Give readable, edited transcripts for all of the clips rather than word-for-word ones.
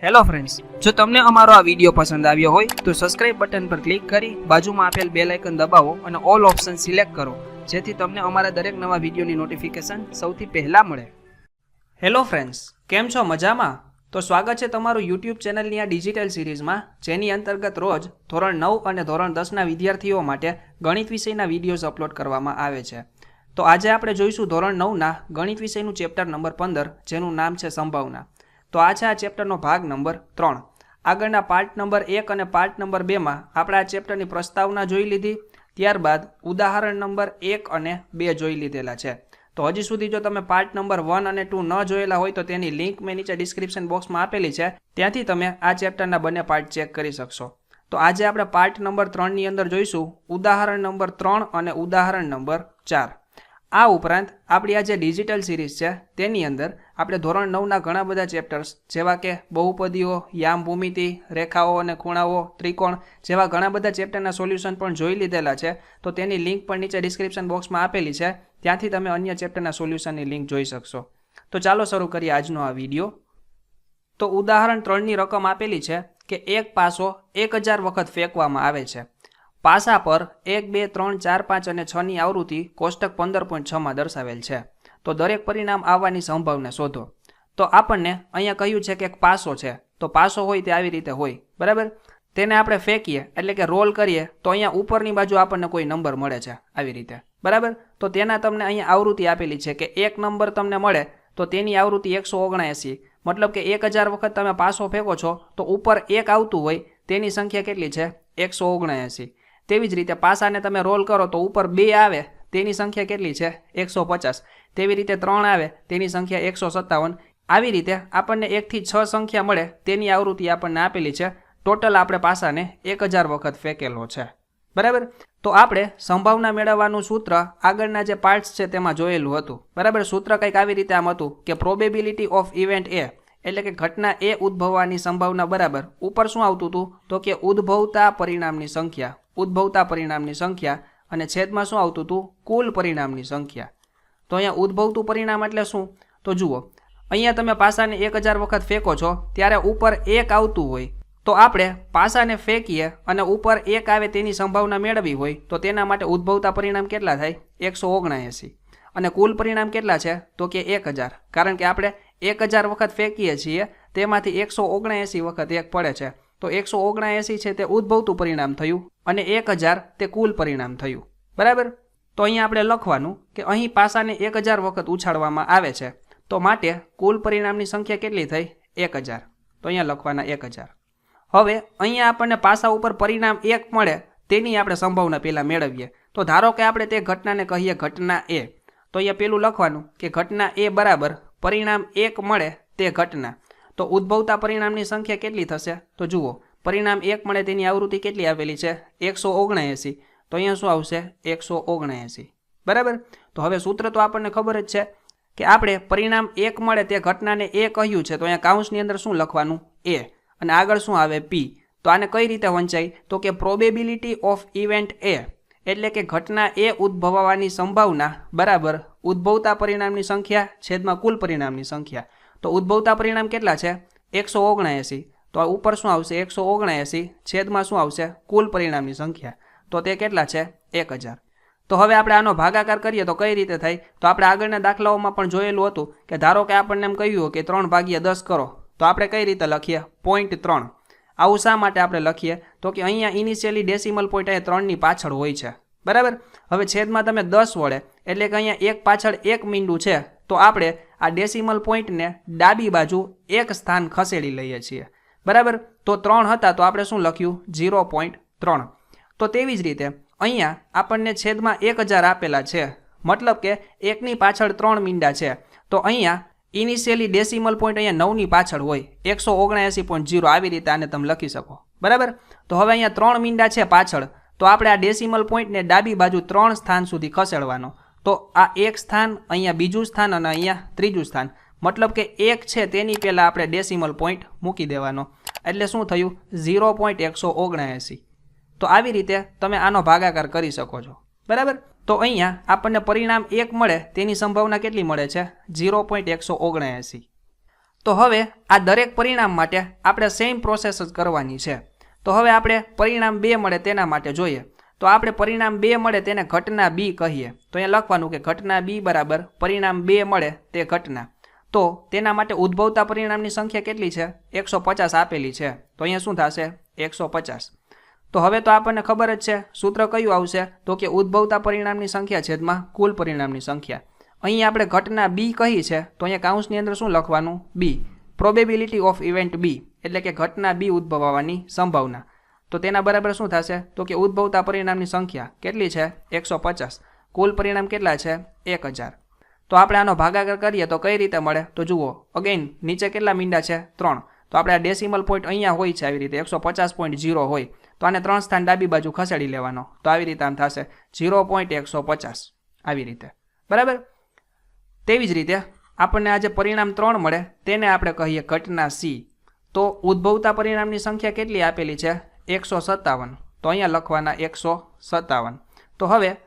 Hello friends, જો તમને અમારો આ વિડીયો પસંદ આવ્યો હોય તો સબસ્ક્રાઇબ બટન પર ક્લિક કરી બાજુમાં આપેલ બેલ આઇકન દબાવો અને ઓલ ઓપ્શન સિલેક્ટ કરો, જેથી તમને અમારા દરેક નવા વિડીયોની નોટિફિકેશન સૌથી પહેલા મળે. હેલો ફ્રેન્ડ્સ, કેમ છો? મજામાં? તો સ્વાગત છે તમારું યુટ્યુબ ચેનલની આ ડિજિટલ સિરીઝમાં, જેની અંતર્ગત રોજ ધોરણ 9 અને ધોરણ 10ના વિદ્યાર્થીઓ માટે ગણિત વિષયના વિડીયોઝ અપલોડ કરવામાં આવે છે. તો આજે આપણે જોઈશું ધોરણ 9ના ગણિત વિષયનું ચેપ્ટર નંબર 15, જેનું નામ છે સંભાવના. તો આ છે આ ચેપ્ટરનો ભાગ નંબર 3. આગળના પાર્ટ નંબર 1 અને પાર્ટ નંબર 2માં આપણે આ ચેપ્ટરની પ્રસ્તાવના જોઈ લીધી, ત્યારબાદ ઉદાહરણ નંબર 1 અને 2 જોઈ લીધેલા છે. તો હજી સુધી જો તમે પાર્ટ નંબર 1 અને 2 ન જોયેલા હોય તો તેની લિંક મેં નીચે ડિસ્ક્રિપ્શન બોક્સમાં આપેલી છે, ત્યાંથી તમે આ ચેપ્ટરના બંને પાર્ટ ચેક કરી શકશો. તો આજે આપણે પાર્ટ નંબર 3ની અંદર જોઈશું ઉદાહરણ નંબર 3 અને ઉદાહરણ નંબર 4. આ ઉપરાંત આપણી આ જે ડિજિટલ સિરીઝ છે તેની અંદર આપણે ધોરણ 9ના ઘણા બધા ચેપ્ટર્સ જેવા કે બહુપદીઓ, યામ ભૂમિતિ, રેખાઓ અને ખૂણાઓ, ત્રિકોણ જેવા ઘણા બધા ચેપ્ટરના સોલ્યુશન પણ જોઈ લીધેલા છે. તો તેની લિંક પણ નીચે ડિસ્ક્રિપ્શન બોક્સમાં આપેલી છે, ત્યાંથી તમે અન્ય ચેપ્ટરના સોલ્યુશનની લિંક જોઈ શકશો. તો ચાલો શરૂ કરીએ આજનો આ વિડીયો. તો ઉદાહરણ 3ની રકમ આપેલી છે કે એક પાસો 1000 વખત ફેંકવામાં આવે છે. પાસા પર 1, 2, 3, 4, 5 અને 6ની આવૃત્તિ કોષ્ટક 15.6માં દર્શાવેલ છે. તો દરેક પરિણામ આવવાની સંભાવના શોધો. તો આપણને અહીંયા કહ્યું છે કે એક પાસો છે, તો પાસો હોય તે આવી રીતે હોય, બરાબર. તેને આપણે ફેંકીએ એટલે કે રોલ કરીએ તો અહીંયા ઉપરની બાજુ આપણને કોઈ નંબર મળે છે આવી રીતે, બરાબર. તો તેના તમને અહીંયા આવૃત્તિ આપેલી છે કે એક નંબર તમને મળે તો તેની આવૃત્તિ 179, મતલબ કે 1000 વખત તમે પાસો ફેંકો છો તો ઉપર એક આવતું હોય તેની સંખ્યા કેટલી છે? 179. તેવી જ રીતે પાસાને તમે રોલ કરો તો ઉપર 2 આવે તેની સંખ્યા કેટલી છે? 150. તેવી રીતે 3 આવે તેની સંખ્યા 157. આવી રીતે આપણને 1 થી 6 સંખ્યા મળે તેની આવૃત્તિ આપણને આપેલી છે. ટોટલ આપણે પાસાને 1000 વખત ફેંકેલો છે, બરાબર. તો આપણે સંભાવના મેળવવાનું સૂત્ર આગળના જે પાર્ટ્સ છે તેમાં જોયેલું હતું, બરાબર. સૂત્ર કંઈક આવી રીતે આમ હતું કે પ્રોબેબિલિટી ઓફ ઇવેન્ટ એ, એટલે કે ઘટના એ ઉદ્ભવવાની સંભાવના બરાબર ઉપર શું આવતું હતું તો કે ઉદ્ભવતા પરિણામની સંખ્યા, ઉદ્ભવતા પરિણામની સંખ્યા, અને છેદમાં શું આવતું હતું? કુલ પરિણામની સંખ્યા. તો અહીંયા ઉદ્ભવતું પરિણામ એટલે શું? તો જુઓ, અહીંયા તમે પાસાને 1000 વખત ફેંકો છો ત્યારે ઉપર એક આવતું હોય, તો આપણે પાસાને ફેંકીએ અને ઉપર એક આવે તેની સંભાવના મેળવી હોય તો તેના માટે ઉદ્ભવતા પરિણામ કેટલા થાય? 179. અને કુલ પરિણામ કેટલા છે? તો કે 1000, કારણ કે આપણે 1000 વખત ફેંકીએ છીએ તેમાંથી 179 વખત એક પડે છે. તો 179 છે તે ઉદ્ભવતું પરિણામ થયું અને 1000 તે કુલ પરિણામ થયું, બરાબર. તો અહીંયા આપણે લખવાનું કે અહીં પાસાને 1000 વખત ઉછાળવામાં આવે છે, તો માટે કુલ પરિણામની સંખ્યા કેટલી થઈ? 1000. તો અહીંયા લખવાના 1000. હવે અહીંયા આપણને પાસા ઉપર પરિણામ 1 મળે તેની આપણે સંભાવના પહેલાં મેળવીએ. તો ધારો કે આપણે તે ઘટનાને કહીએ ઘટના એ, તો અહીંયા પેલું લખવાનું કે ઘટના એ બરાબર પરિણામ 1 મળે તે ઘટના. તો ઉદ્ભવતા પરિણામની સંખ્યા કેટલી થશે? તો જુઓ, પરિણામ 1 મળે તેની આવૃત્તિ કેટલી આવેલી છે? 179. તો અહીંયા શું આવશે? 179, બરાબર. તો હવે સૂત્ર તો આપણને ખબર જ છે કે આપણે પરિણામ 1 મળે તે ઘટનાને એ કહ્યું છે, તો અહીંયા કાઉન્સની અંદર શું લખવાનું? એ, અને આગળ શું આવે? પી. તો આને કઈ રીતે વંચાય? તો કે પ્રોબેબિલિટી ઓફ ઇવેન્ટ એ, એટલે કે ઘટના એ ઉદ્ભવવાની સંભાવના બરાબર ઉદ્ભવતા પરિણામની સંખ્યા છેદમાં કુલ પરિણામની સંખ્યા. તો ઉદ્ભવતા પરિણામ કેટલા છે? 179. તો ઉપર શું આવશે? 179 છેદમાં શું આવશે? કુલ પરિણામની સંખ્યા. તો તે કેટલા છે? 1000. તો હવે આપણે આનો ભાગાકાર કરીએ તો કઈ રીતે થાય? તો આપણે આગળના દાખલાઓમાં પણ જોયેલું હતું કે ધારો કે આપણને એમ કહ્યું કે 3/10 કરો, તો આપણે કઈ રીતે લખીએ? 0.3. આવું શા માટે આપણે લખીએ? તો કે અહીંયા ઇનિશિયલી ડેસિમલ પોઈન્ટ અહીંયા 3ની પાછળ હોય છે, બરાબર. હવે છેદમાં તમે 10 વડે, એટલે કે અહીંયા 1 પાછળ 1 મીંડું છે, તો આપણે આ ડેસિમલ પોઈન્ટને ડાબી બાજુ એક સ્થાન ખસેડી લઈએ છીએ, બરાબર. તો 3 હતા તો આપણે શું લખ્યું? 0.3. તો તેવી જ રીતે અહીંયા આપણને છેદમાં 1000 આપેલા છે, મતલબ કે 1ની પાછળ 3 મીંડા છે. તો અહીંયા ઇનિશિયલી ડેસિમલ પોઈન્ટ અહીંયા 9ની પાછળ હોય, 179.0 આવી રીતે આને તમે લખી શકો, બરાબર. તો હવે અહીંયા 3 મીંડા છે પાછળ, તો આપણે આ ડેસિમલ પોઈન્ટને ડાબી બાજુ 3 સ્થાન સુધી ખસેડવાનો. તો આ એક સ્થાન, અહીંયા બીજું સ્થાન અને અહીંયા ત્રીજું સ્થાન, મતલબ કે 1 છે તેની પહેલાં આપણે ડેસિમલ પોઈન્ટ મૂકી દેવાનો. એટલે શું થયું? 0.179. તો આવી રીતે તમે આનો ભાગાકાર કરી શકો છો, બરાબર. તો અહીંયા આપણને પરિણામ 1 મળે તેની સંભાવના કેટલી મળે છે? 0.179. તો હવે આ દરેક પરિણામ માટે આપણે સેમ પ્રોસેસ જ કરવાની છે. તો હવે આપણે પરિણામ 2 મળે તેના માટે જોઈએ. તો આપણે પરિણામ 2 મળે તેને ઘટના બી કહીએ. તો અહીંયા લખવાનું કે ઘટના બી બરાબર પરિણામ 2 મળે તે ઘટના. તો તેના માટે ઉદ્ભવતા પરિણામની સંખ્યા કેટલી છે? 150 આપેલી છે. તો અહીંયા શું થશે? 150. તો હવે તો આપણને ખબર જ છે સૂત્ર કયું આવશે? તો કે ઉદ્ભવતા પરિણામની સંખ્યા છેદમાં કુલ પરિણામની સંખ્યા. અહીં આપણે ઘટના બી કહી છે તો અહીંયા કાઉન્સની અંદર શું લખવાનું? બી. પ્રોબેબિલિટી ઓફ ઇવેન્ટ બી, એટલે કે ઘટના બી ઉદ્ભવવાની સંભાવના. તો તેના બરાબર શું થશે? તો કે ઉદ્ભવતા પરિણામની સંખ્યા કેટલી છે? 150. કુલ પરિણામ કેટલા છે? 1000. તો આપણે આનો ભાગાકાર કરીએ તો કઈ રીતે મળે? તો જુઓ, અગેન નીચે કેટલા મીંડા છે? 3. તો આપણે આ ડેસિમલ પોઈન્ટ અહીંયા હોય છે આવી રીતે 150.0 હોય તો આને 3 સ્થાન ડાબી બાજુ ખસેડી લેવાનો. તો આવી રીતે આમ થશે 0.150 આવી રીતે. બરાબર. તેવી જ રીતે આપણને આ જે પરિણામ 3 મળે તેને આપણે કહીએ ઘટના સી. તો ઉદ્ભવતા પરિણામની સંખ્યા કેટલી આપેલી છે? 157. તો અહીંયા લખવાના 157. તો હવે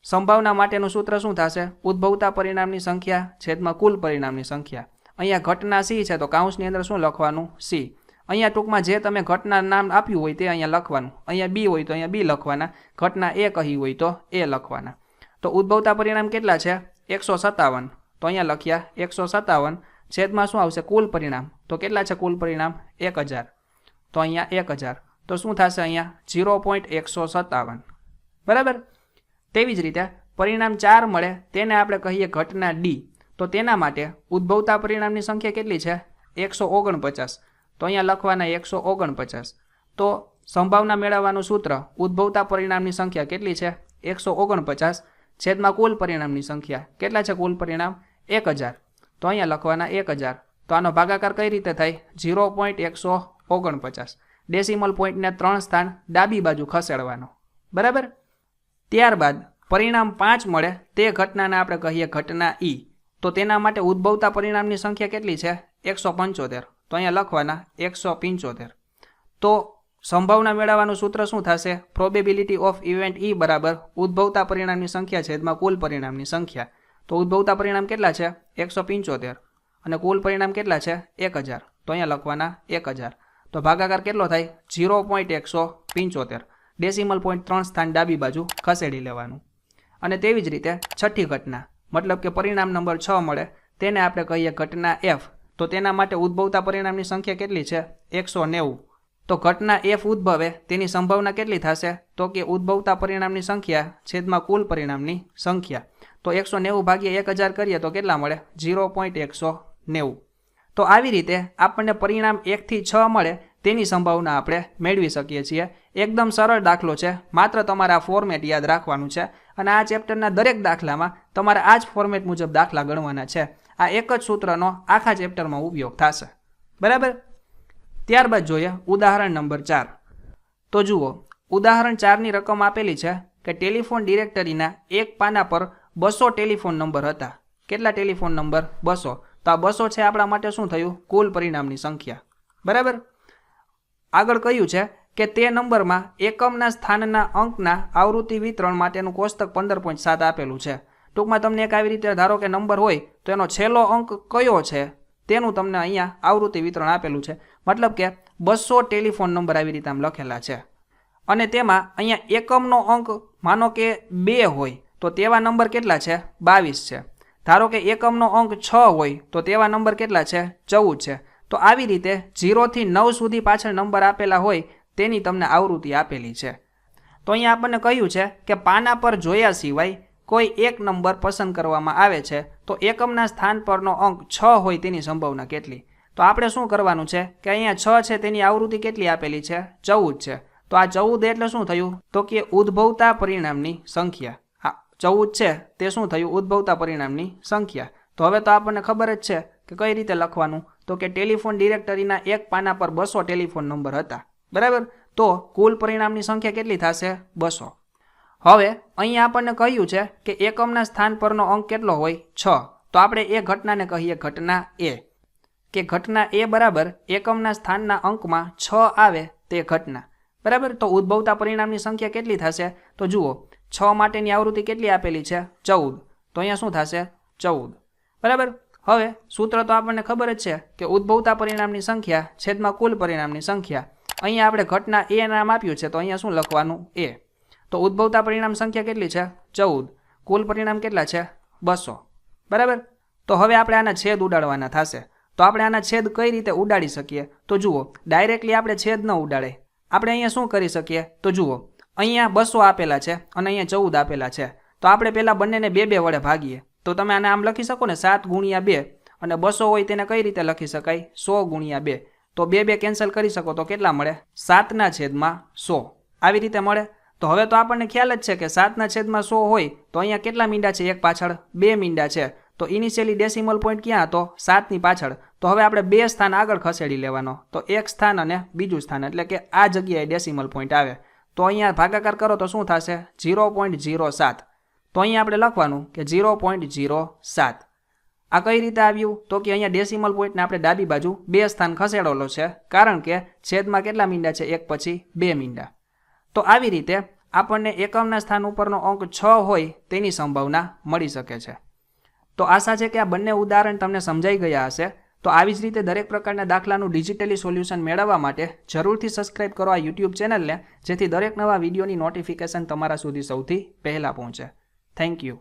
સંભાવના માટેનું સૂત્ર શું થશે? ઉદ્ભવતા પરિણામની સંખ્યા છેદમાં કુલ પરિણામની સંખ્યા. અહીંયા ઘટના સી છે તો કાઉન્સની અંદર શું લખવાનું? સી. અહીંયા ટૂંકમાં જે તમે ઘટના નામ આપ્યું હોય તે અહીંયા લખવાનું. અહીંયા બી હોય તો અહીંયા બી લખવાના. ઘટના એ કહી હોય તો એ લખવાના. તો ઉદ્ભવતા પરિણામ કેટલા છે? 157. તો અહીંયા લખ્યા 157 છેદમાં શું આવશે? કુલ પરિણામ. તો કેટલા છે કુલ પરિણામ? 1000. તો અહીંયા 1000. તો શું થશે અહીંયા? 0.157. બરાબર. તેવી જ રીતે પરિણામ 4 મળે તેને આપણે કહીએ ઘટના ડી. તો તેના માટે ઉદ્ભવતા પરિણામની સંખ્યા કેટલી છે? 149. તો અહીંયા લખવાના 149. તો સંભાવના મેળવવાનું સૂત્ર ઉદ્ભવતા પરિણામની સંખ્યા કેટલી છે? 149 છેદમાં કુલ પરિણામની સંખ્યા કેટલા છે? કુલ પરિણામ 1000. તો અહીંયા લખવાના 1000. તો આનો ભાગાકાર કઈ રીતે થાય? 0.149. ડેસિમલ પોઈન્ટને 3 સ્થાન ડાબી બાજુ ખસેડવાનો. બરાબર. ત્યારબાદ પરિણામ 5 મળે તે ઘટનાને આપણે કહીએ ઘટના ઈ. તો તેના માટે ઉદ્ભવતા પરિણામની સંખ્યા કેટલી છે? 175. તો અહીંયા લખવાના 175. તો સંભાવના મેળવવાનું સૂત્ર શું થશે? પ્રોબેબિલિટી ઓફ ઇવેન્ટ ઈ બરાબર ઉદ્ભવતા પરિણામની સંખ્યા છેદમાં કુલ પરિણામની સંખ્યા. તો ઉદ્ભવતા પરિણામ કેટલા છે? 175. અને કુલ પરિણામ કેટલા છે? 1000. તો અહીંયા લખવાના 1000. તો ભાગાકાર કેટલો થાય? 0.175. ડેસિમલ પોઈન્ટ 3 સ્થાન ડાબી બાજુ ખસેડી લેવાનું. અને તેવી જ રીતે છઠ્ઠી ઘટના મતલબ કે પરિણામ નંબર 6 મળે તેને આપણે કહીએ ઘટના એફ. તો તેના માટે ઉદ્ભવતા પરિણામની સંખ્યા કેટલી છે? 190. તો ઘટના એફ ઉદ્ભવે તેની સંભાવના કેટલી થશે? તો કે ઉદ્ભવતા પરિણામની સંખ્યા છેદમાં કુલ પરિણામની સંખ્યા. તો 190 ભાગ્યા 1000 કરીએ તો કેટલા મળે? 0.190. તો આવી રીતે આપણને પરિણામ 1 થી 6 મળે તેની સંભાવના આપણે મેળવી શકીએ છીએ. એકદમ સરળ દાખલો છે. માત્ર તમારે આ ફોર્મેટ યાદ રાખવાનું છે અને આ ચેપ્ટરના દરેક દાખલામાં તમારે આ જ ફોર્મેટ મુજબ દાખલા ગણવાના છે. આ એક જ સૂત્રનો આખા ચેપ્ટરમાં ઉપયોગ થશે. બરાબર. ત્યારબાદ જોઈએ ઉદાહરણ નંબર 4. તો જુઓ, ઉદાહરણ 4ની રકમ આપેલી છે કે ટેલિફોન ડિરેક્ટરીના એક પાના પર 200 ટેલિફોન નંબર હતા. કેટલા ટેલિફોન નંબર? 200. તો આ 200 છે આપણા માટે શું થયું? કુલ પરિણામની સંખ્યા. બરાબર. આગળ કહ્યું છે કે તે નંબરમાં એકમના સ્થાનના અંકના આવૃત્તિ વિતરણ માટેનું કોષ્ટક 15.7 આપેલું છે. ટૂંકમાં તમને એક આવી રીતે ધારો કે નંબર હોય તો એનો છેલ્લો અંક કયો છે તેનું તમને અહીંયા આવૃત્તિ વિતરણ આપેલું છે. મતલબ કે 200 ટેલિફોન નંબર આવી રીતે આમ લખેલા છે અને તેમાં અહીંયા એકમનો અંક માનો કે 2 હોય તો તેવા નંબર કેટલા છે? 22 છે. ધારો કે એકમનો અંક 6 હોય તો તેવા નંબર કેટલા છે? 14 છે. તો આવી રીતે 0 થી 9 સુધી પાછળ નંબર આપેલા હોય તેની તમને આવૃત્તિ આપેલી છે. તો અહીંયા આપણને કહ્યું છે કે પાના પર જોયા સિવાય કોઈ એક નંબર પસંદ કરવામાં આવે છે તો એકમના સ્થાન પરનો અંક 6 હોય તેની સંભાવના કેટલી? તો આપણે શું કરવાનું છે કે અહીંયા 6 છે તેની આવૃત્તિ કેટલી આપેલી છે? 14 છે. તો આ 14 એટલે શું થયું? તો કે ઉદ્ભવતા પરિણામની સંખ્યા. આ 14 છે તે શું થયું? ઉદ્ભવતા પરિણામની સંખ્યા. તો હવે તો આપણને ખબર જ છે કે કઈ રીતે લખવાનું. તો કે ટેલિફોન ડિરેક્ટરીના એક પાના પર 200 ટેલિફોન નંબર હતા. બરાબર. તો કુલ પરિણામની સંખ્યા કેટલી થશે? 200. હવે અહીંયા આપણને કહ્યું છે કે એકમના સ્થાન પરનો અંક કેટલો હોય? 6. તો આપણે એ ઘટનાને કહીએ ઘટના એ. કે ઘટના એ બરાબર એકમના સ્થાનના અંકમાં 6 આવે તે ઘટના. બરાબર. તો ઉદ્ભવતા પરિણામની સંખ્યા કેટલી થશે? તો જુઓ, 6 માટેની આવૃત્તિ કેટલી આપેલી છે? 14. તો અહીંયા શું થશે? 14. બરાબર. હવે સૂત્ર તો આપણને ખબર જ છે કે ઉદ્ભવતા પરિણામની સંખ્યા છેદમાં કુલ પરિણામની સંખ્યા. અહીંયા આપણે ઘટના એ નામ આપ્યું છે તો અહીંયા શું લખવાનું એ. તો ઉદ્ભવતા પરિણામ સંખ્યા કેટલી છે 14, કુલ પરિણામ કેટલા છે 200. બરાબર. તો હવે આપણે આના છેદ ઉડાડવાના થશે. તો આપણે આના છેદ કઈ રીતે ઉડાડી શકીએ? તો જુઓ, ડાયરેક્ટલી આપણે છેદ ન ઉડાડે. આપણે અહીંયા શું કરી શકીએ? તો જુઓ, અહીંયા 200 આપેલા છે અને અહીંયા 14 આપેલા છે. તો આપણે પહેલાં બંનેને 2 વડે ભાગીએ. તો તમે આને આમ લખી શકો ને 7 ગુણ્યા 2, અને 200 હોય તેને કઈ રીતે લખી શકાય? 100 ગુણ્યા 2. તો 2 કેન્સલ કરી શકો તો કેટલા મળે? 7/100. આવી રીતે મળે. તો હવે તો આપણને ખ્યાલ જ છે કે 7/100 હોય તો અહીંયા કેટલા મીંડા છે? એક પાછળ 2 મીંડા છે. તો ઇનિશિયલી ડેસિમલ પોઈન્ટ ક્યાં હતો? 7ની પાછળ. તો હવે આપણે 2 સ્થાન આગળ ખસેડી લેવાનો. તો એક સ્થાન અને બીજું સ્થાન, એટલે કે આ જગ્યાએ ડેસિમલ પોઈન્ટ આવે. તો અહીંયા ભાગાકાર કરો તો શું થશે? 0.07. તો અહીંયા આપણે લખવાનું કે 0.07. આ કઈ રીતે આવ્યું? તો કે અહીંયા ડેસિમલ પોઈન્ટને આપણે ડાબી બાજુ 2 સ્થાન ખસેડેલો છે, કારણ કે છેદમાં કેટલા મીંડા છે? એક પછી 2 મીંડા. તો આવી રીતે આપણને એકમના સ્થાન ઉપરનો અંક 6 હોય તેની સંભાવના મળી શકે છે. તો આશા છે કે આ બંને ઉદાહરણ તમને સમજાઈ ગયા હશે. તો આવી જ રીતે દરેક પ્રકારના દાખલાનું ડિજિટલી સોલ્યુશન મેળવવા માટે જરૂરથી સબસ્ક્રાઇબ કરો આ યુટ્યુબ ચેનલને, જેથી દરેક નવા વિડીયોની નોટિફિકેશન તમારા સુધી સૌથી પહેલાં પહોંચે. Thank you.